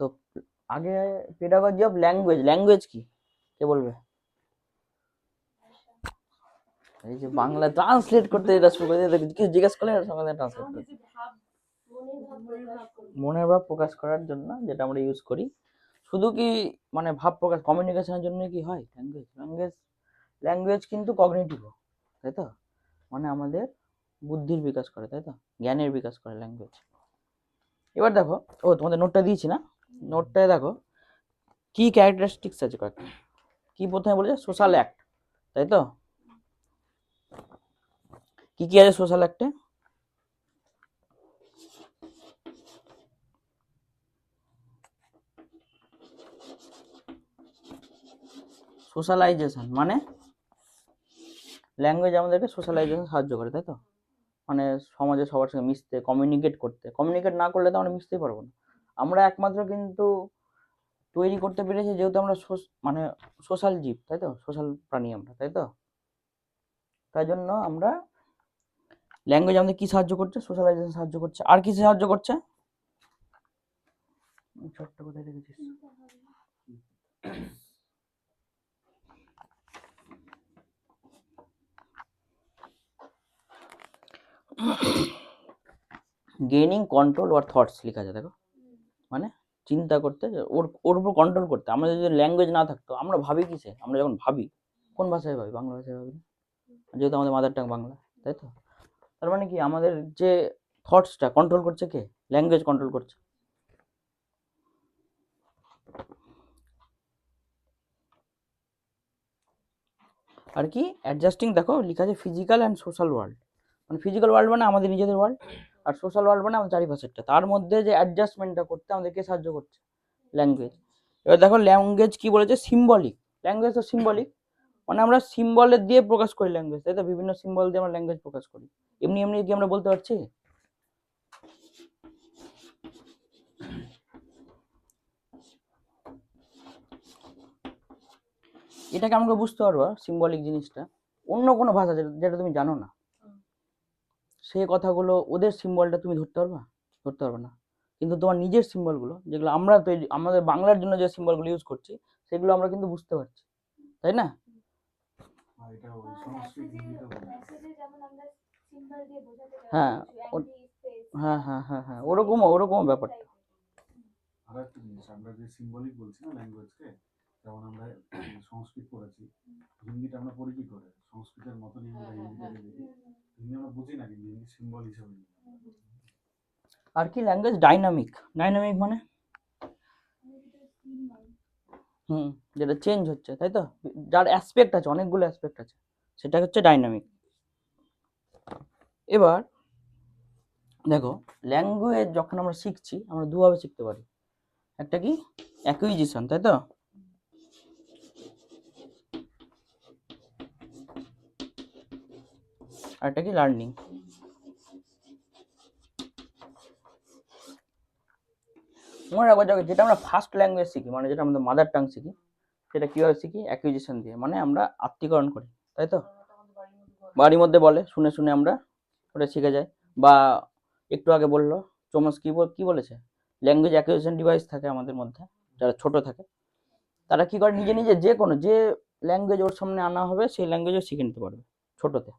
তো আগে pedagogy of language, language কি কে বলবে? এই যে বাংলা ট্রান্সলেট করতে এটা শুরু করে কিছু জিজ্ঞেস করলে সঙ্গে ট্রান্সলেট করে মনের ভাব প্রকাশ করার জন্য যেটা আমরা ইউজ করি। শুধু কি মানে ভাব প্রকাশ কমিউনিকেশনের জন্য কি হয় ল্যাঙ্গুয়েজ? ল্যাঙ্গুয়েজ কিন্তু কগনিটিভ, তাই তো, মানে আমাদের বুদ্ধির বিকাশ করে, তাই তো, জ্ঞানের বিকাশ করে ল্যাঙ্গুয়েজ। এবার দেখো, ও তোমাদের নোটটা দিয়েছি না, নোটটায় দেখো কি ক্যারেক্টারিস্টিক্স আছে কয়েকটা। কি প্রথমে বলেছে সোশ্যাল অ্যাক্ট, তাই তো। কি কি আছে সোশ্যাল অ্যাক্টে? সোশ্যালাইজেশন মানে ল্যাঙ্গুয়েজ আমাদেরকে সোশ্যালাইজেশন সাহায্য করে, তাই তো, মানে সমাজে সবার সঙ্গে মিশতে, কমিউনিকেট করতে। কমিউনিকেট না করলে তো আমরা মিশতেই পারবো না। আমরা একমাত্র কিন্তু তৈরি করতে পেরেছি যেহেতু আমরা মানে সোশ্যাল জীব, তাই তো, সোশ্যাল প্রাণী আমরা, তাই তো। তাই জন্য আমরা ল্যাঙ্গুয়েজ আমাদের কি সাহায্য করছে? সোশ্যালাইজেশন সাহায্য করছে। আর কি সাহায্য করছে? ছোট্ট কোথায় রেখেছিস? গেইনিং কন্ট্রোল ওর থটস লেখা আছে, দেখো, মানে চিন্তা করতে, ওর উপর কন্ট্রোল করতে। আমাদের যদি ল্যাঙ্গুয়েজ না থাকতো, আমরা ভাবি কিসে? আমরা যখন ভাবি কোন ভাষায় ভাবি? বাংলা ভাষায় ভাবি, যেহেতু আমাদের মাদার টাং বাংলা, তাই তো। তার মানে কি আমাদের যে থটসটা কন্ট্রোল করছে কে? ল্যাঙ্গুয়েজ কন্ট্রোল করছে। আর কি অ্যাডজাস্টিং, দেখো লেখা আছে ফিজিক্যাল অ্যান্ড সোশ্যাল ওয়ার্ল্ড, মানে ফিজিক্যাল ওয়ার্ল্ড মানে আমাদের নিজেদের ওয়ার্ল্ড, আর সোশ্যাল ওয়ার্ল্ড মানে আমাদের চারিপাশেরটা। তার মধ্যে যে অ্যাডজাস্টমেন্টটা করতে আমাদেরকে সাহায্য করছে ল্যাঙ্গুয়েজ। এবার দেখো ল্যাঙ্গুয়েজ কি বলেছে, সিম্বলিক। ল্যাঙ্গুয়েজ তো সিম্বলিক, মানে আমরা সিম্বলের দিয়ে প্রকাশ করি ল্যাঙ্গুয়েজ, তাই তো, বিভিন্ন সিম্বল দিয়ে আমরা ল্যাঙ্গুয়েজ প্রকাশ করি। এমনি এমনি কি আমরা বলতে পারছি? এটাকে আমাকে বুঝতে পারবো সিম্বলিক জিনিসটা অন্য কোনো ভাষা যেটা তুমি জানো না, সেই কথাগুলো ওদের সিম্বলটা তুমি ধরতে পারবা? ধরতে পারবে না। কিন্তু তোমার নিজের সিম্বলগুলো যেগুলো আমরা তৈরি, আমাদের বাংলার জন্য যে সিম্বলগুলো ইউজ করছি, সেগুলো আমরা কিন্তু বুঝতে পারছি, তাই না? হ্যাঁ, হ্যাঁ, হ্যাঁ, হ্যাঁ, হ্যাঁ, ওরকম ওরকম ব্যাপারটা। আর একটা জিনিস, আমরা যে সিম্বলিক বলছি না ল্যাঙ্গুয়েজকে, যেমন আমরা সংস্কৃত পড়েছি, হিন্দিটা আমরা পড়ি কি করে? সংস্কৃতের মতনই আমরা হিন্দিটাকে লিখি। হিন্দি আমরা বুঝি না, কিন্তু হিন্দি সিম্বল হিসাবে লিখি। আর কি ল্যাঙ্গুয়েজ ডাইনামিক, ডাইনামিক মানে যেটা চেঞ্জ হচ্ছে, তাই তো, যার অ্যাসপেক্ট আছে, অনেকগুলো অ্যাসপেক্ট আছে, সেটা হচ্ছে ডাইনামিক। এবার দেখো ল্যাঙ্গুয়েজ যখন আমরা শিখছি, আমরা দুভাবে শিখতে পারি। একটা কি অ্যাকুইজিশন, তাই তো, আর একটা কি লার্নিং। মনে রাখো যেটা আমরা ফার্স্ট ল্যাঙ্গুয়েজ শিখি, মানে যেটা আমাদের মাদার টাং শিখি, সেটা কীভাবে শিখি? অ্যাকুইজিশন দিয়ে, মানে আমরা আত্মীকরণ করি, তাই তো। বাড়ির মধ্যে বলে, শুনে শুনে আমরা ওটা শিখে যাই। বা একটু আগে বললো চমস কি বলেছে, ল্যাঙ্গুয়েজ অ্যাকুইজিশন ডিভাইস থাকে আমাদের মধ্যে, যারা ছোট থাকে তারা কি করে, নিজে নিজে যে কোনো যে ল্যাঙ্গুয়েজ ওর সামনে আনা হবে সেই ল্যাঙ্গুয়েজও শিখে নিতে পারবে ছোটতে।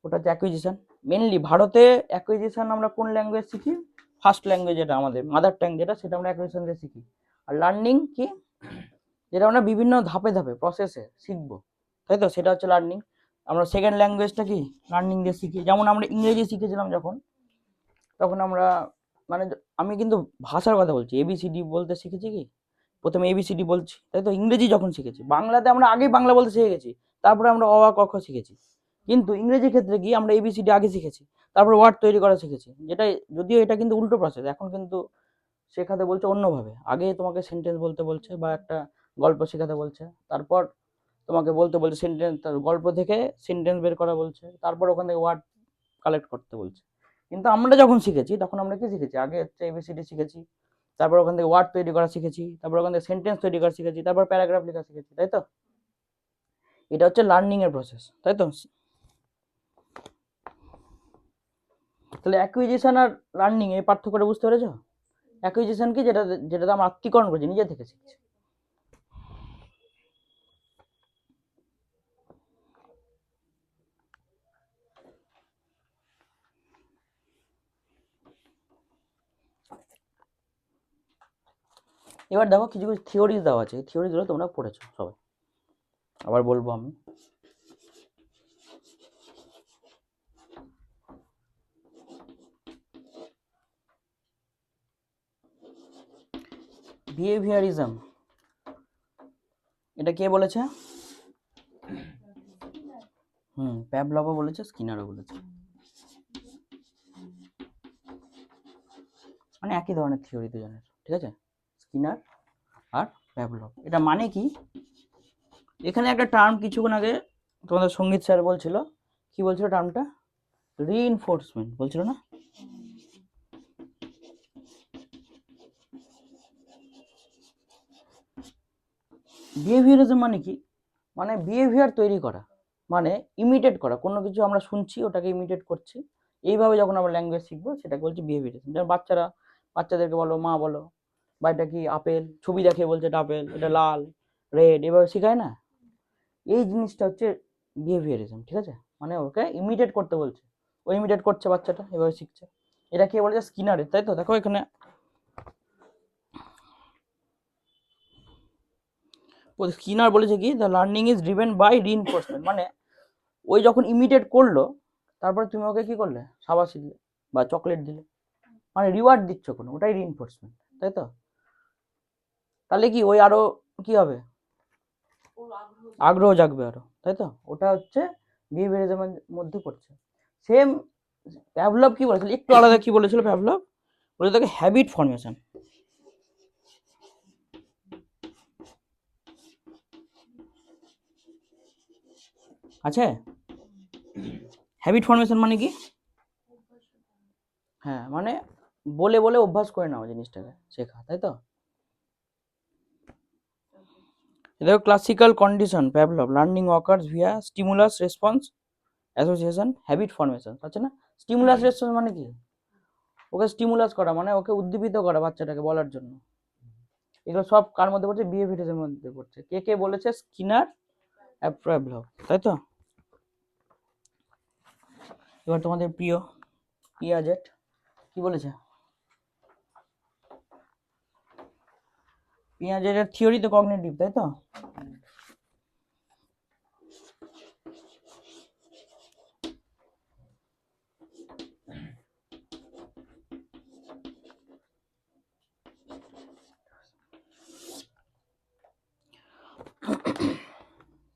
ওটা হচ্ছে অ্যাকুইজিশন। মেনলি ভারতে অ্যাকুইজিশন আমরা কোন ল্যাঙ্গুয়েজ শিখি? ফার্স্ট ল্যাঙ্গুয়েজ যেটা আমাদের মাদার টাং, যেটা সেটা আমরা অ্যাকুইজিশন দিয়ে শিখি। আর লার্নিং কি? যেটা আমরা বিভিন্ন ধাপে ধাপে প্রসেসে শিখবো, তাই তো, সেটা হচ্ছে লার্নিং। আমরা সেকেন্ড ল্যাঙ্গুয়েজটা কি লার্নিং দিয়ে শিখি। যেমন আমরা ইংরেজি শিখেছিলাম যখন, তখন আমরা মানে আমি কিন্তু ভাষার কথা বলছি, এবিসিডি বলতে শিখেছি কি, প্রথমে এবিসিডি বলছি, তাই তো। ইংরেজি যখন শিখেছি, বাংলাতে আমরা আগেই বাংলা বলতে শিখে গেছি, তারপরে আমরা অ আ ক খ শিখেছি। কিন্তু ইংরেজি ক্ষেত্রে কি আমরা এবিসিডি আগে শিখেছি, তারপর ওয়ার্ড তৈরি করা শিখেছি, যেটা যদিও এটা কিন্তু উল্টো প্রসেস। এখন কিন্তু শেখাতে বলছে অন্যভাবে, আগে তোমাকে সেন্টেন্স বলতে বলছে বা একটা গল্প শেখাতে বলছে, তারপর তোমাকে বলতে বলছে সেন্টেন্স, গল্প থেকে সেন্টেন্স বের করা বলছে, তারপর ওখান থেকে ওয়ার্ড কালেক্ট করতে বলছে। কিন্তু আমরা যখন শিখেছি তখন আমরা কি শিখেছি? আগে হচ্ছে এবিসিডি শিখেছি, তারপর ওখান থেকে ওয়ার্ড তৈরি করা শিখেছি, তারপর ওখান থেকে সেন্টেন্স তৈরি করা শিখেছি, তারপর প্যারাগ্রাফ লেখা শিখেছি, তাই তো। এটা হচ্ছে লার্নিং এর প্রসেস, তাই তো। তাহলে অ্যাকুইজিশন আর লার্নিং এই পার্থক্যটা বুঝতে পেরেছো? অ্যাকুইজিশন কি, যেটাতে আমরা আত্মীকরণ করছি, নিজে থেকে শিখছি। এবার দেখো কিছু কিছু থিওরিজ দেওয়া আছে, এই থিওরিজগুলো তোমরা পড়েছো সবাই, আবার বলবো আমি। বিহেভিয়ারিজম, এটা কে বলেছে? প্যাভলভও বলেছে, স্কিনারও বলেছে, মানে একই ধরনের থিওরি দুজনের, ঠিক আছে, স্কিনার আর প্যাভলভ। এটা মানে কি, এখানে একটা টার্ম কিছুক্ষণ আগে তোমাদের সঙ্গীত স্যার বলছিল, কি বলছিল টার্মটা? রিইনফোর্সমেন্ট বলছিল না? বিহেভিয়ারিজম মানে কি, মানে বিহেভিয়ার তৈরি করা, মানে ইমিটেট করা, কোনো কিছু আমরা শুনছি ওটাকে ইমিটেট করছি, এইভাবে যখন আমরা ল্যাঙ্গুয়েজ শিখবো সেটাকে বলছি বিহেভিয়ারিজম। যেমন বাচ্চাদেরকে বলো, মা বলো, বা এটা কি আপেল, ছবি দেখে বলছে এটা আপেল, এটা লাল, রেড, এভাবে শেখায় না, এই জিনিসটা হচ্ছে বিহেভিয়ারিজম, ঠিক আছে, মানে ওকে ইমিটেট করতে বলছে, ও ইমিটেট করছে, বাচ্চাটা এভাবে শিখছে। এটা কে বলেছে? স্কিনারের, তাই তো? দেখো এখানে স্কিনার বলেছে কি, the learning is driven by reinforcement, মানে ওই যখন ইমিটেট করলো তারপরে তুমি ওকে কি করলে, সাবাসি দিলে বা চকলেট দিলে, মানে রিওয়ার্ড দিচ্ছ কোনো, ওটাই রিইনফোর্সমেন্ট, তাই তো? তাহলে কি ওই আরো কি হবে, আগ্রহ জাগবে আরো, তাই তো? ওটা হচ্ছে বিহেভিয়ারিজমের মধ্যে পড়ছে। সেম প্যাভলভ কি বলেছিল, একটু আলাদা কি বলেছিল প্যাভলভ, বলে তাকে হ্যাবিট ফর্মেশন আছে। হ্যাবিট ফর্মেশন মানে কি? হ্যাঁ, মানে বলে বলে অভ্যাস করে নাও জিনিসটাকে শেখা, তাই তো? দেখো classical condition Pavlov, learning occurs via stimulus response association habit formation, আছে না? স্টিমুলাস রেসপন্স মানে কি, ওকে স্টিমুলাস করা, মানে ওকে উদ্দীপিত করা বাচ্চাটাকে বলার জন্য। এগুলো সব কার মধ্যে পড়ছে? বিহেভিয়ারিজমের মধ্যে পড়ছে। কে কে বলেছে? স্কিনার, প্যাভলভ, তাই তো? এবার তোমাদের প্রিয় পিয়াজেট কি বলেছে? পিয়াজেটের থিওরি তো কগনিটিভ, তাই তো?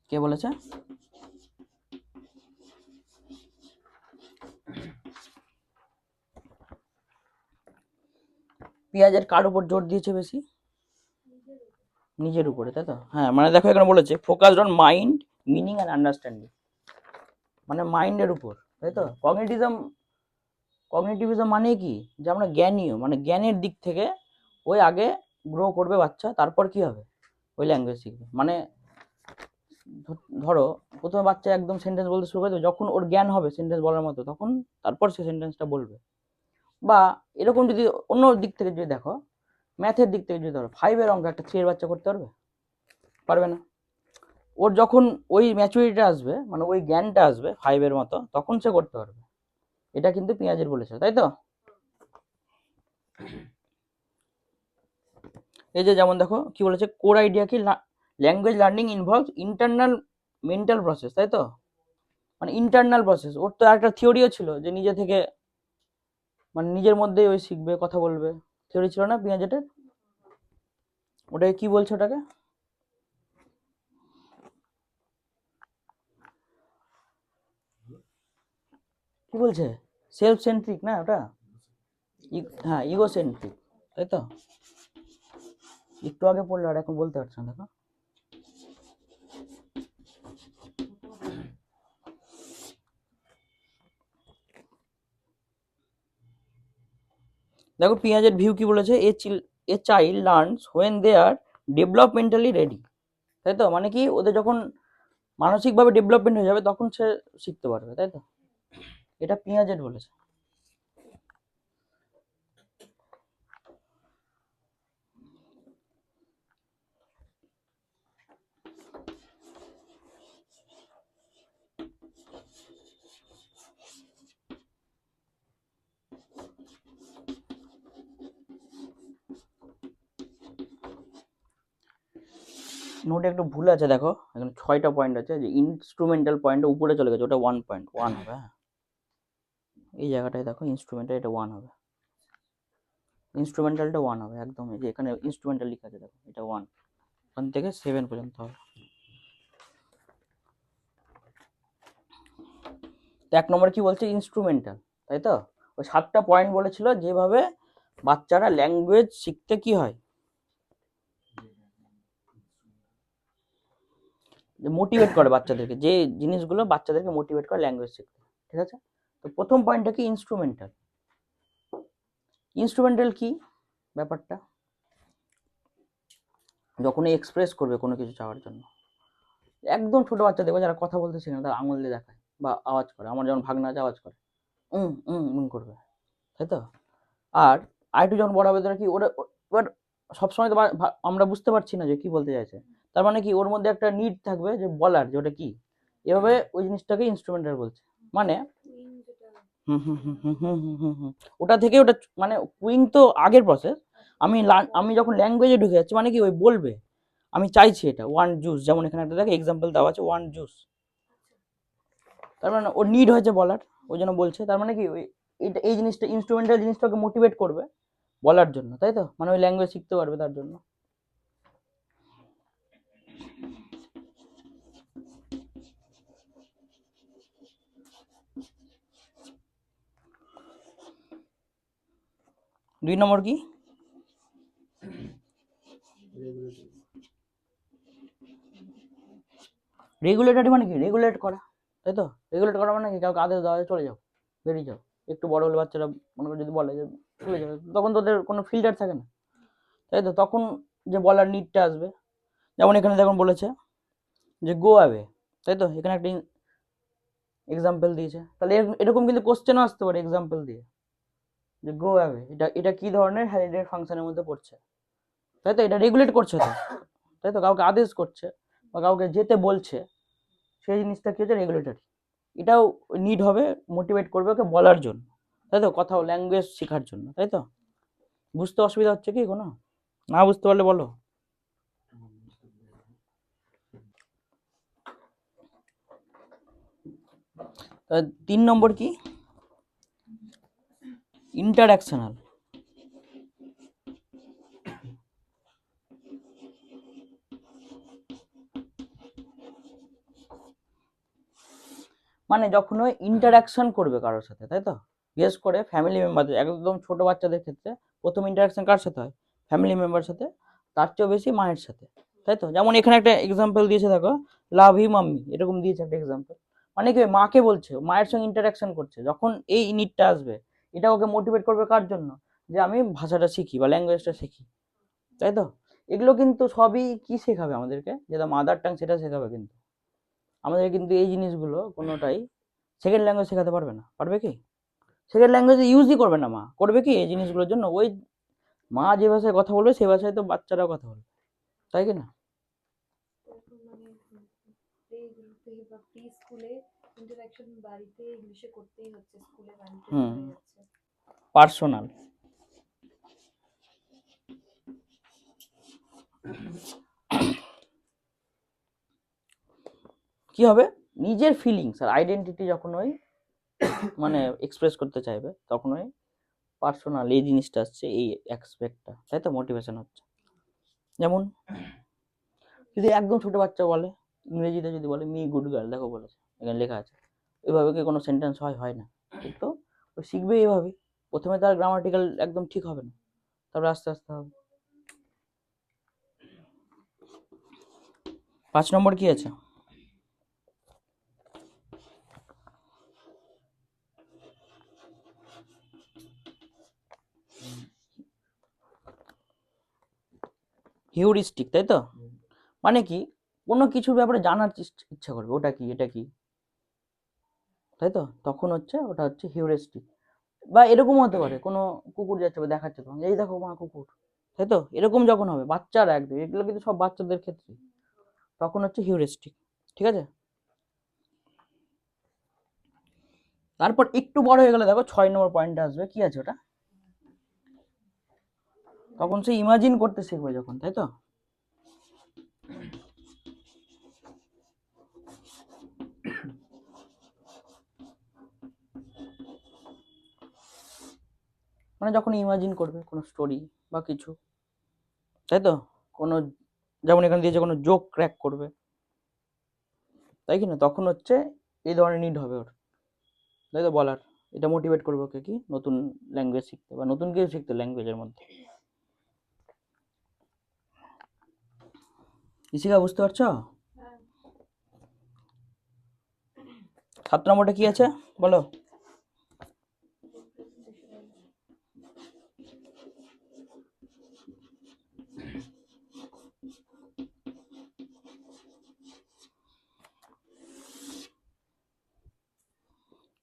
কে বলেছে? পিয়াজের কার উপর জোর দিয়েছে বেশি? নিজের উপরে, তাই তো? হ্যাঁ, মানে দেখো এখানে বলেছে focused on mind, meaning and understanding, মানে মাইন্ডের উপর, তাই তো? কগনিটিভিজম মানে কি, যে আমরা জ্ঞানীয়, মানে জ্ঞানের দিক থেকে ওই আগে গ্রো করবে বাচ্চা, তারপর কি হবে, ওই ল্যাঙ্গুয়েজ শিখবে। মানে ধরো প্রথমে বাচ্চা একদম সেন্টেন্স বলতে শুরু করে দেবে, যখন ওর জ্ঞান হবে সেন্টেন্স বলার মতো, তখন তারপর সে সেন্টেন্সটা বলবে। বা এরকম যদি অন্য দিক থেকে যদি দেখো, ম্যাথের দিক থেকে যদি ধরো, 5-এর অঙ্ক একটা 3-এর বাচ্চা করতে পারবে? পারবে না। ওর যখন ওই ম্যাচুরিটিটা আসবে, মানে ওই জ্ঞানটা আসবে 5-এর মতো, তখন সে করতে পারবে। এটা কিন্তু পিয়াজের বলেছে, তাই তো? এই যে যেমন দেখো কি বলেছে, কোর আইডিয়া কি, language learning involves internal mental process, তাই তো? মানে ইন্টারনাল প্রসেস, ওর তো একটা থিওরিও ছিল যে নিজে থেকে, মানে নিজের মধ্যেই ওই শিখবে, কথা বলবে, থিওরি ছিল না পিয়াজেটের? ওটাকে কি বলছে, ওটাকে কি বলছে? সেলফ সেন্ট্রিক না ওটা? হ্যাঁ, ইগোসেন্ট্রিক, তাই তো? একটু আগে পড়লে আর এখন বলতে পারছো না, দেখো। দেখো পিয়াজের ভিউ কি বলেছে, a child learns when they are developmentally ready, তাই তো? মানে কি, ওদের যখন মানসিকভাবে ডেভেলপমেন্ট হয়ে যাবে তখন সে শিখতে পারবে, তাই তো? এটা পিয়াজেট বলেছে। নোটে একটু ভুল আছে, দেখো এখানে 6টা পয়েন্ট আছে, যে ইনস্ট্রুমেন্টাল পয়েন্টটা উপরে চলে গেছে, ওটা 1.1 হবে। হ্যাঁ, এই জায়গাটায় দেখো ইনস্ট্রুমেন্টাল, এটা 1 হবে, ইনস্ট্রুমেন্টালটা 1 হবে একদম। এই যে এখানে ইনস্ট্রুমেন্টাল লেখা আছে দেখো, এটা 1, 1 থেকে 7 পর্যন্ত হবে। তো 1 নম্বর কি বলছে, ইনস্ট্রুমেন্টাল, তাই তো? ওই 7টা পয়েন্ট বলেছিল যেভাবে বাচ্চারা ল্যাঙ্গুয়েজ শিখতে কি হয়, যে মোটিভেট করে বাচ্চাদেরকে, যে জিনিসগুলো বাচ্চাদেরকে মোটিভেট করে ল্যাঙ্গুয়েজ শিখতে, ঠিক আছে? তো প্রথম পয়েন্টটা কি, ইনস্ট্রুমেন্টাল। ইনস্ট্রুমেন্টাল কি ব্যাপারটা, যখন এক্সপ্রেস করবে কোনো কিছু চাওয়ার জন্য, একদম ছোট বাচ্চা দেখবে যারা কথা বলতে শেখে না, তারা আঙুল দিয়ে দেখায় বা আওয়াজ করে, আমার যেমন ভাগনা আছে আওয়াজ করে, করবে, তাই তো? আর আরেকটু যখন বড় হবে, তারা কি ওরা এবার সবসময় তো আমরা বুঝতে পারছি না যে কি বলতে চাইছে, তার মানে কি ওর মধ্যে একটা নিড থাকবে যে বলার, যে ওটা কি, এভাবে ওই জিনিসটাকে ইনস্ট্রুমেন্টাল বলছে। মানে ওটা থেকে ওটা মানে কুইং তো আগের প্রসেস। আমি যখন ল্যাঙ্গুয়েজে ঢুকে যাচ্ছি, মানে কি ওই বলবে আমি চাইছি এটা, ওয়ান জুস, যেমন এখানে একটা দেখে এক্সাম্পল দেওয়া আছে, ওয়ান জুস, তার মানে ওর নিড হয়েছে বলার, ওই জন্য বলছে। তার মানে কি ওই এই জিনিসটা, ইনস্ট্রুমেন্টাল জিনিসটাকে মোটিভেট করবে বলার জন্য, তাই তো? মানে ওই ল্যাঙ্গুয়েজ শিখতে পারবে তার জন্য। দুই নম্বর কি, রেগুলেটরি, মানে কি রেগুলেট করা, তাই তো? রেগুলেট করা মানে কি, কাউকে আদেশ দেওয়া, চলে যাও, বেরিয়ে যাও। একটু বড় হলে বাচ্চারা মনে করে যদি বলে যে চলে যাবে, তখন তোদের কোনো ফিল্টার থাকে না, তাই তো? তখন যে বলার নিডটা আসবে, যেমন এখানে দেখুন বলেছে যে গো অ্যাওয়ে, তাই তো? এখানে একটা এক্সাম্পল দিয়েছে, তাহলে এরকম কিন্তু কোশ্চেনও আসতে পারে এক্সাম্পল দিয়ে, যে গো অ্যাওয়ে, এটা কি ধরনের হ্যারিডের ফাংশনের মধ্যে পড়ছে, তাই তো? এটা রেগুলেট করছে তো, তাই তো? কাউকে আদেশ করছে বা কাউকে যেতে বলছে, সেই জিনিসটা কি হচ্ছে, রেগুলেটরি। এটাও নিড হবে, মোটিভেট করবে ওকে বলার জন্য, তাই তো? কথা ল্যাঙ্গুয়েজ শেখার জন্য, তাই তো? বুঝতে অসুবিধা হচ্ছে কি কোনো? না বুঝতে পারলে বলো। 3 নম্বর কি, ইন্টারঅ্যাকশনাল। মানে যখন ওই ইন্টারাকশন করবে কারোর সাথে, তাই তো? বিশেষ করে ফ্যামিলি মেম্বারদের, একদম ছোট বাচ্চাদের ক্ষেত্রে প্রথম ইন্টারাকশন কার সাথে হয়, ফ্যামিলি মেম্বার সাথে, তার চেয়েও বেশি মায়ের সাথে, তাই তো? যেমন এখানে একটা এক্সাম্পল দিয়েছে দেখো, লাভ হি মাম্মি, এরকম দিয়েছে একটা এক্সাম্পল। মানে কি মাকে বলছে, মায়ের সঙ্গে ইন্টারাকশন করছে, যখন এই নিডটা আসবে, এটা ওকে মোটিভেট করবে কার জন্য, যে আমি ভাষাটা শিখি বা ল্যাঙ্গুয়েজটা শিখি, তাই তো? এগুলো কিন্তু সবই কি শেখাবে আমাদেরকে, যেটা মাদার টাং সেটা শেখাবে, কিন্তু আমাদের কিন্তু এই জিনিসগুলো কোনোটাই সেকেন্ড ল্যাঙ্গুয়েজ শেখাতে পারবে না, পারবে কি? সেকেন্ড ল্যাঙ্গুয়েজ ইউজই করবে না মা, করবে কি এই জিনিসগুলোর জন্য, ওই মা যে ভাষায় কথা বলবে সেই ভাষায় তো বাচ্চারাও কথা বলবে, তাই কি না? এরকম মানে প্লে গ্রুপে বা প্রি স্কুলে ইন্টারাকশন বাড়িতে ইংলিশে করতেই হচ্ছে, স্কুলে বাড়িতে হুম, হয়ে যাচ্ছে। পার্সোনাল। কি হবে, নিজের ফিলিংস আর আইডেন্টিটি যখন ওই মানে এক্সপ্রেস করতে চাইবে, তখন ওই পার্সোনাল এই জিনিসটা আসছে, এই অ্যাসপেক্টটা, তাই তো? মোটিভেশন হচ্ছে। যেমন যদি একদম ছোট বাচ্চা বলে, ইংরেজিতে যদি বলে মি গুড গার্ল, দেখো বলেছে এখানে লেখা আছে, এভাবে কি কোনো সেন্টেন্স হয়? হয় না। কিন্তু ও শিখবে এইভাবে, প্রথমে তার গ্রামাটিক্যাল একদম ঠিক হবে না, তারপরে আস্তে আস্তে হবে। 5 নম্বর কি আছে, হিউরিস্টিক, তাই তো? মানে কি, কোনো কিছুর ব্যাপারে জানার ইচ্ছা করবে, ওটা কি, এটা কি, তাই তো? তখন হচ্ছে ওটা হচ্ছে হিউরিস্টিক। বা এরকম হতে পারে, কোনো কুকুর যাচ্ছে বা দেখাচ্ছে তোমাকে, এই দেখো মা কুকুর, তাই তো? এরকম যখন হবে বাচ্চারা, একদম এগুলো কিন্তু সব বাচ্চাদের ক্ষেত্রে, তখন হচ্ছে হিউরিস্টিক, ঠিক আছে? তারপর একটু বড় হয়ে গেলে দেখো 6 নম্বর পয়েন্টটা আসবে, কি আছে ওটা, তখন সে ইমাজিন করতে শিখবে যখন, তাই তো? মানে যখন ইমাজিন করবে কোনো স্টোরি বা কিছু, তাই তো, কোনো, যেমন এখানে দিয়েছে কোনো জোক ক্র্যাক করবে, তাই কি না, তখন হচ্ছে এই ধরনের নিড হবে ওর, তাই তো, বলার, এটা মোটিভেট করবে ওকে কি নতুন ল্যাঙ্গুয়েজ শিখতে বা নতুন কিছু শিখতে ল্যাঙ্গুয়েজের মধ্যে। ইশিকা বুঝতে পারছো? হ্যাঁ। 7 নম্বরটা কি আছে বলো?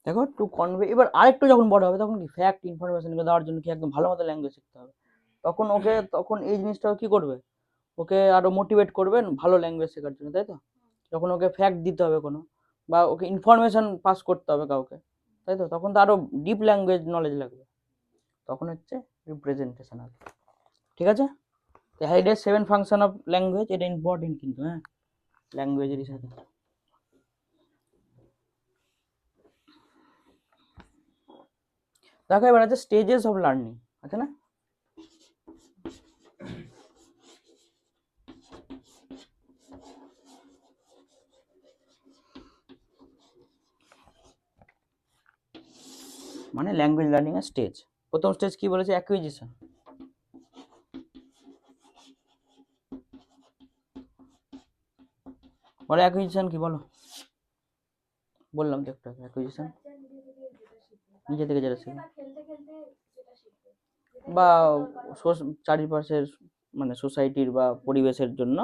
দেখো টু কনভে, এবার আরেকটু যখন বড় হবে তখন কি ফ্যাক্ট ইনফরমেশন দেওয়ার জন্য কি একদম ভালো মতো ল্যাঙ্গুয়েজ শিখতে হবে, তখন ওকে, তখন এই জিনিসটা কি করবে, ওকে আরো মোটিভেট করবেন ভালো ল্যাঙ্গুয়েজ শেখার জন্য, তাই তো, যখন ওকে ফ্যাক্ট দিতে হবে কোনো, বা ওকে ইনফরমেশন পাস করতে হবে কাউকে, তাই তো, তখন তো আরো ডিপ ল্যাঙ্গুয়েজ নলেজ লাগবে, তখন হচ্ছে রিপ্রেজেন্টেশনাল। ঠিক আছে, তো হাইডের 7 ফাংশন অফ ল্যাঙ্গুয়েজ, এটা ইম্পর্টেন্ট কিন্তু, হ্যাঁ, ল্যাঙ্গুয়েজের সাথে। দেখো এবার আছে স্টেজেস অফ লার্নিং, আছে না? মানে ল্যাঙ্গুয়েজ লার্নিং এর স্টেজ। প্রথম স্টেজ কি বলেছে? অ্যাকুইজিশন। বলো অ্যাকুইজিশন কি, বলো। বললাম তো একটা অ্যাকুইজিশন, বাচ্চা নিজে থেকে যেটা শিখবে, নিজে থেকে যেটা থেকে শিখবে, বা খেলতে খেলতে যেটা শিখবে, যেটা বা দরকার হবে। চারিপাশের মানে সোসাইটির বা পরিবেশের জন্য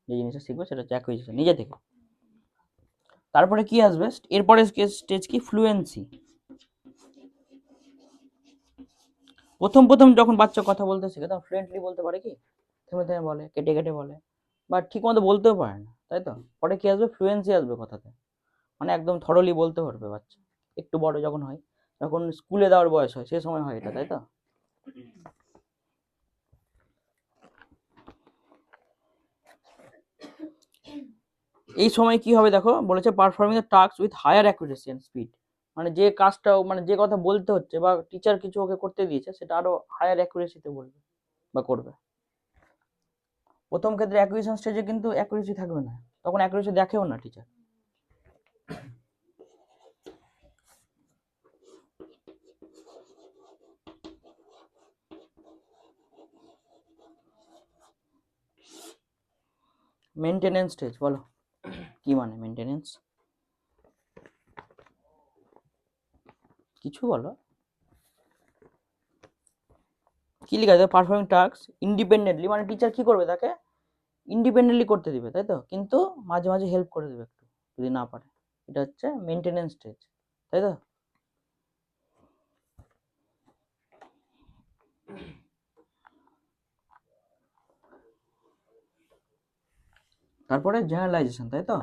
যে জিনিসটা শিখবে সেটা হচ্ছে অ্যাকুইজিশন, নিজে থেকে। তারপরে কি আসবে? এরপরে স্টেজ কি? ফ্লুয়েন্সি। প্রথম প্রথম যখন বাচ্চা কথা বলতে শেখে তখন ফ্লুয়েন্টলি বলতে পারে কি, থেমে থেমে বলে, কেটে কেটে বলে, বা ঠিক মতো বলতেও পারে না, তাই তো। পরে কি আসবে? ফ্লুয়েন্সি আসবে কথাতে, মানে একদম থরলি বলতে পারবে বাচ্চা। একটু বড় যখন হয়, যখন স্কুলে দেওয়ার বয়স হয়, সে সময় হয় এটা, তাই তো। এই সময় কি হবে দেখো, বলেছে performing the task with higher accuracy and speed, মানে যে কাজটা, মানে যে কথা বলতে হচ্ছে বা টিচার কিছু ওকে করতে দিয়েছে সেটা আরো হায়ার অ্যাকুরেসিতে বলবে বা করবে। প্রথম ক্ষেত্রে অ্যাকুইজিশন স্টেজে কিন্তু অ্যাকুরেসি থাকবে না, তখন অ্যাকুরেসি দেখেও না টিচার। মেনটেনেন্স স্টেজ, বলো কি মানে মেনটেনেন্স, কিছু বলো। কি লেখা আছে? পারফর্মিং টাস্ক ইন্ডিপেন্ডেন্টলি, মানে টিচার কি করবে, তাকে ইন্ডিপেন্ডেন্টলি করতে দিবে, তাই তো, কিন্তু মাঝে মাঝে হেল্প করে দেবে একটু যদি না পারে, এটা হচ্ছে মেনটেনেন্স স্টেজ, তাই তো। তারপরে জেনারেলাইজেশন, তাই তো।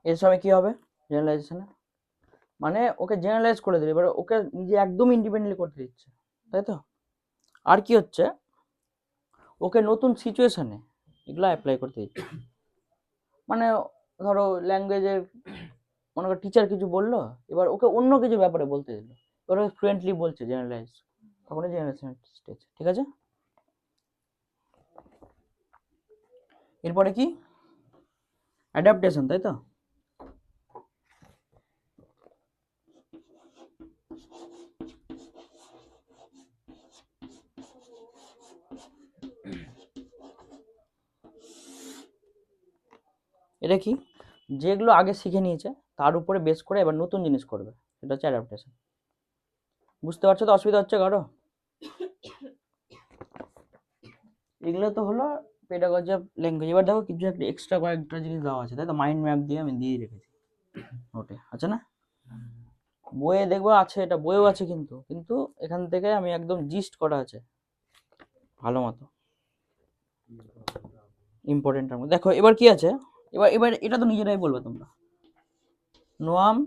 এর সময় কি হবে জেনারেলাইজেশনে? মানে ওকে জেনারেলাইজ করে দিবে, এবার ওকে নিজে একদম ইন্ডিপেন্ডেন্টলি করতে দিচ্ছে, তাই তো। আর কি হচ্ছে? ওকে নতুন সিচুয়েশনে এগুলো অ্যাপ্লাই করতে দিচ্ছে, মানে ধরো ল্যাঙ্গুয়েজের, মনে করো টিচার কিছু বললো, এবার ওকে অন্য কিছু ব্যাপারে বলতে দিল, এবার ফ্লুয়েন্টলি বলছে, জেনারেলাইজ, তখন জেনারেশন স্টেজ। ঠিক আছে, এরপরে কি? অ্যাডাপ্টেশন, তাই তো। এটা কি? যেগুলো আগে শিখে নিয়েছে তার উপরে বেস করে এবার নতুন জিনিস করবে, সেটা হচ্ছে অ্যাডাপ্টেশন। বুঝতে পারছো তো? অসুবিধা হচ্ছে কারো? এগুলো তো হলো পেডাগজি অফ ল্যাঙ্গুয়েজ। এবার দেখো কিছু একটা এক্সট্রা কয়েকটা জিনিস দেওয়া আছে, তাই তো, মাইন্ড ম্যাপ দিয়ে আমি দিয়ে রেখেছি নোটে, আছে না? বইয়ে দেখবো আছে, এটা বইয়েও আছে, কিন্তু কিন্তু এখান থেকে আমি একদম জিস্ট করা আছে ভালো মতো, ইম্পর্টেন্ট। দেখো এবার কি আছে, এবার এবার এটা তো নিজেরাই বলবে তোমরা। নোয়াম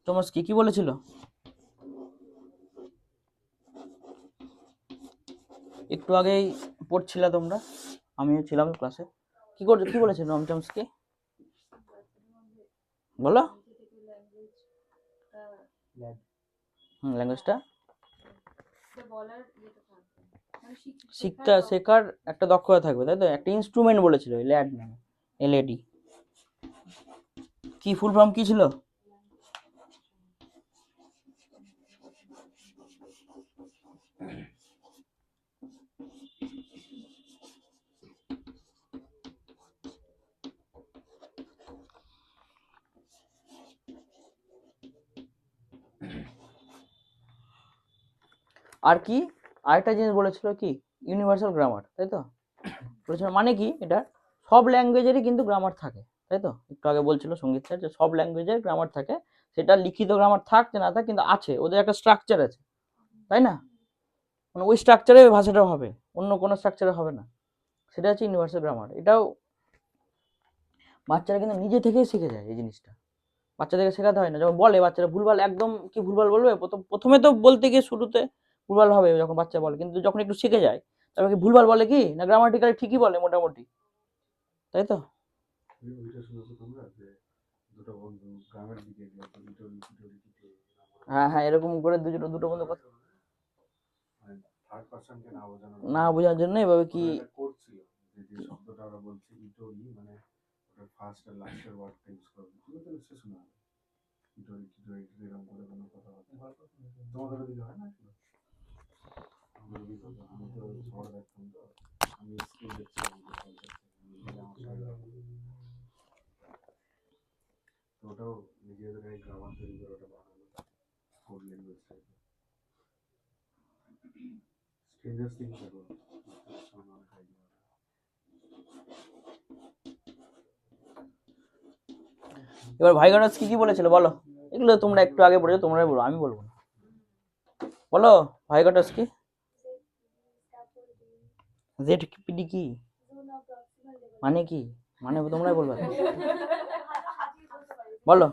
চমস্কি কি বলেছিল? একটু আগেই পড়ছিলে তোমরা, আমিও ছিলাম ক্লাসে। কি বলেছে নোয়াম চমস্কি? বলো। ল্যাঙ্গুয়েজটা বলার ইয়েটা থাকবে, মানে শেখার একটা দক্ষতা থাকবে, তাই তো? একটা ইনস্ট্রুমেন্ট বলেছিল ল্যাড নামে, এলএডি। কি ফুল ফর্ম কি ছিল? আর কি আরেকটা জিনিস বলেছিল কি, ইউনিভার্সাল গ্রামার, তাই তো? বলেছিল মানে কি, এটা সব ল্যাঙ্গুয়েজেরই কিন্তু গ্রামার থাকে, তাই তো? একটু আগে বলছিল সঙ্গীত স্যার যে সব ল্যাঙ্গুয়েজের গ্রামার থাকে, সেটা লিখিত গ্রামার থাক যে না থাক, কিন্তু আছে, ওদের একটা স্ট্রাকচার আছে, তাই না? মানে ওই স্ট্রাকচারে ভাষাটা হবে, অন্য কোনো স্ট্রাকচারে হবে না, সেটা হচ্ছে ইউনিভার্সাল গ্রামার। এটাও বাচ্চারা কিন্তু নিজে থেকেই শিখে যায় এই জিনিসটা, বাচ্চাদেরকে শেখাতে হয় না। যখন বলে বাচ্চারা ভুলভাল, একদম কি ভুলভাল বলবে, প্রথমে তো বলতে গিয়ে শুরুতে ভুলভাল হবে যখন বাচ্চা বলে, কিন্তু যখন একটু শিখে যায় তারপরে কি ভুলভাল বলে কি না, গ্রামাটিক্যালি ঠিকই বলে মোটামুটি, তাই তো? ওইটা শুনেছো তোমরা যে দুটো বন্ধু গ্রামের দিকে গেল, হ্যাঁ হ্যাঁ, এরকম করে দুটো বন্ধু কথা থার্ড পারসনকে না বোঝার জন্য এভাবে কি কোড ছিল, যে শব্দটা ওরা বলছে ইটোরি, মানে ওটা ফার্স্ট আর লাস্টের ওয়ার্ডটা ইউজ করবে। তুমি তো নিশ্চয়ই শোনা হবে ইটোরি টিটোরি এরকম করে কোনো কথা হচ্ছে, তোমাদের ওদিকে হয় না? আমাদের ওদিকে হতো, আমি তো শহরে দেখতাম, তো আমি স্কুল দেখছিলাম তো ওটাও নিজেদের গ্রামার তৈরি করে ওটা বানানো কোড ল্যাঙ্গুয়েজ টাইপের। স্ট্রেঞ্জার থিংস দেখো, অনেক আইডিয়া। এবার ভাইগানাস কি কি বলেছিল বলো, এগুলো তোমরা একটু আগে পড়েছো, তোমরাই বলো, আমি বলবো না। বলো ভাইগাটাস কি, জেডপিডি কি মানে কি, মানে তোমরাই বলবে, বলো,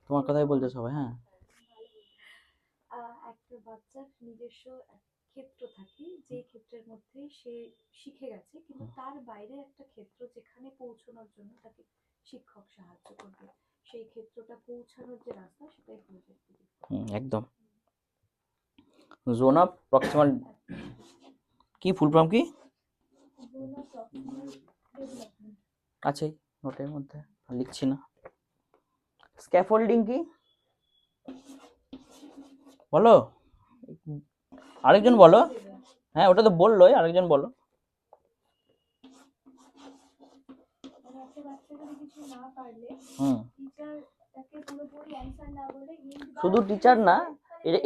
তোমার কথাই বলছে সবাই। হ্যাঁ, একটা বাচ্চার নিজস্ব ক্ষেত্র থাকে, যে ক্ষেত্রের মধ্যে সে শিখে গেছে, কিন্তু তার বাইরে একটা ক্ষেত্র যেখানে পৌঁছানোর জন্য তাকে শিক্ষক সাহায্য করবে, সেই ক্ষেত্রটা পৌঁছানোর যে রাস্তা সেটাই প্রজেক্ট। একদম। জোন অফ প্রক্সিমাল কি ফুল ফর্ম কি আছে নোটের মধ্যে, লিখছি না। স্ক্যাফোল্ডিং কি বলো, আরেকজন বলো। হ্যাঁ ওটা তো বললোই, আরেকজন বলো। শুধু টিচার না,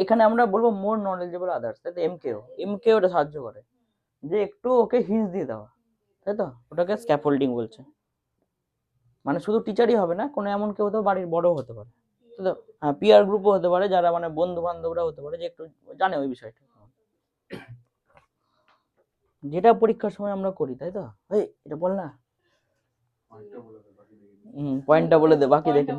এখানে আমরা বলবো মোর নলেজেবল আদার্স, তাই তো? এমকেও ওটা সাহায্য করে, যে একটু ওকে হিন্স দিয়ে দেওয়া, তাই তো? ওটাকে স্ক্যাফোল্ডিং বলছে। মানে শুধু টিচারই হবে না, কোনো এমন কেউ তো বাড়ির বড় হতে পারে, তাই তো? হ্যাঁ, পিয়ার গ্রুপও হতে পারে, যারা মানে বন্ধু বান্ধবরা হতে পারে, যে একটু জানে ওই বিষয়টা, যেটা পরীক্ষার সময় আমরা করি, তাই তো? এই এটা বল না, পয়েন্টটা বলে দে, বাকি দেখে।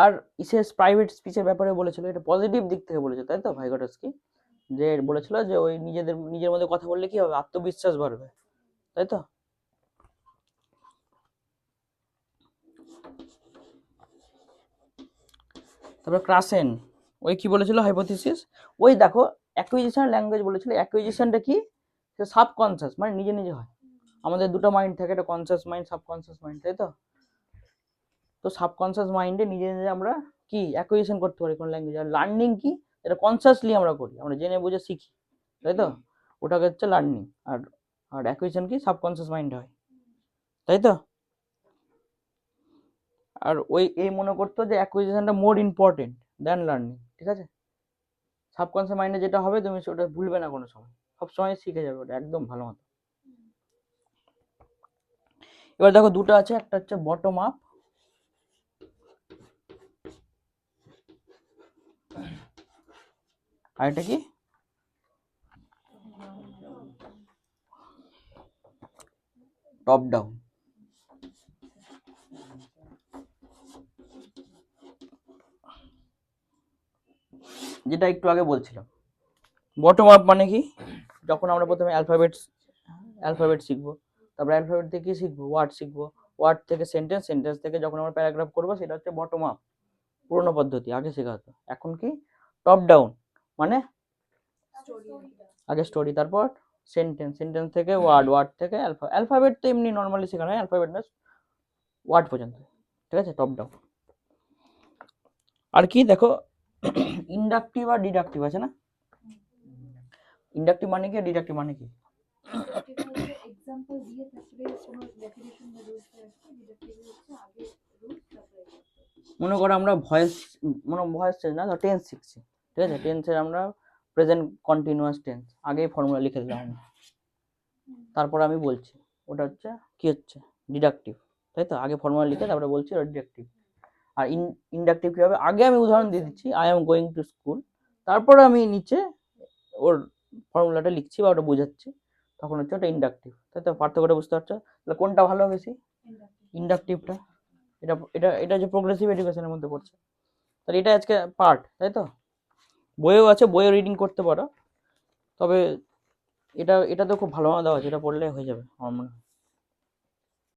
আর ইসেস প্রাইভেট স্পিচের ব্যাপারে বলেছিল, এটা পজিটিভ দিক থেকে বলেছে, তাই তো? ভাইগটস্কি যে বলেছিল যে ওই নিজের মধ্যে কথা বললে কি হবে, আত্মবিশ্বাস বাড়বে, তাই তো? তারপর ক্রাসেন ওই কি বলেছিল, হাইপোথিসিস, ওই দেখো অ্যাকুইজিশন ল্যাঙ্গুয়েজ বলেছিল। অ্যাকুইজিশনটা কি, সাবকনসিয়াস, মানে নিজে নিজে হয়। আমাদের দুটো মাইন্ড থাকে, একটা কনসিয়াস মাইন্ড, সাবকনসিয়াস মাইন্ড, তাই তো? তো সাবকনসিয়াস মাইন্ডে নিজে নিজে আমরা কি অ্যাকুইজিশন করতে পারি কোন ল্যাঙ্গুয়েজ। আর লার্নিং কি, এটা কনসিয়াসলি আমরা করি, আমরা জেনে বুঝে শিখি, তাই তো? ওটাকে হচ্ছে লার্নিং। আর আর অ্যাকুইজিশন কি, সাবকনসিয়াস মাইন্ড হয়, তাই তো? আর ওই এই মনে করতো যে অ্যাকুইজিশনটা মোর ইম্পর্টেন্ট দ্যান লার্নিং, ঠিক আছে? সাবকনসিয়াস মাইন্ডে যেটা হবে তুমি সেটা ভুলবে না কোনো সময়, সবসময় শিখে যাবে ওটা একদম ভালো মতো। এবার দেখো দুটো আছে, একটা হচ্ছে বটম আপ, আর এটা কি টপ ডাউন। যেটা একটু আগে বলছিলাম, বটম আপ মানে কি, যখন আমরা প্রথমে অ্যালফাবেট শিখবো, তারপরে অ্যালফাবেট থেকে কি শিখবো, ওয়ার্ড শিখবো, ওয়ার্ড থেকে সেন্টেন্স, সেন্টেন্স থেকে যখন আমরা প্যারাগ্রাফ করবো, সেটা হচ্ছে বটম আপ, পুরোনো পদ্ধতি, আগে শেখা হতো। এখন কি টপ ডাউন, মানে স্টোরি আগে স্টোরি, তারপর সেন্টেন্স, সেন্টেন্স থেকে ওয়ার্ড, ওয়ার্ড থেকে অ্যালফাবেট তো এমনি নর্মালি শেখানো হয়, অ্যালফাবেট না ওয়ার্ড পর্যন্ত, ঠিক আছে, টপ ডাউন। আর কি দেখো, ইন্ডাকটিভ আর ডিডাকটিভ আছে না, ইন্ডাকটিভ মানে কি আর ডিডাকটিভ মানে কি? এক্সাম্পল দিয়ে তারপরে কোনো ডেফিনেশন বা রুলস আসছে, ডিডাকটিভ হচ্ছে আগে রুলস তারপরে মনে করো আমরা ভয়েস চেঞ্জ না, টেন্স শিখছি, ঠিক আছে, টেন্সের আমরা প্রেজেন্ট কন্টিনিউয়াস টেন্স, আগেই ফর্মুলা লিখে দিলাম আমরা, তারপর আমি বলছি, ওটা হচ্ছে কি হচ্ছে ডিডাকটিভ, তাই তো, আগে ফর্মুলা লিখে তারপরে বলছি ওটা ডিডাকটিভ। আর ইন্ডাকটিভ কি হবে, আগে আমি উদাহরণ দিয়ে দিচ্ছি, I am going to school, তারপর আমি নিচে ওর ফর্মুলাটা লিখছি বা ওটা বোঝাচ্ছি, তখন হচ্ছে ওটা ইন্ডাকটিভ, তাই তো, পার্থক্যটা বুঝতে পারছো? তাহলে কোনটা ভালো বেশি? ইন্ডাকটিভটা। এটা এটা এটা যে প্রোগ্রেসিভ এডুকেশনের মধ্যে পড়ছে, তাহলে এটা আজকে পার্ট, তাই তো, বইও আছে, বইও রিডিং করতে পারো, তবে এটা তো খুব ভালো দেওয়া আছে, এটা পড়লে হয়ে যাবে আমার মনে হয়।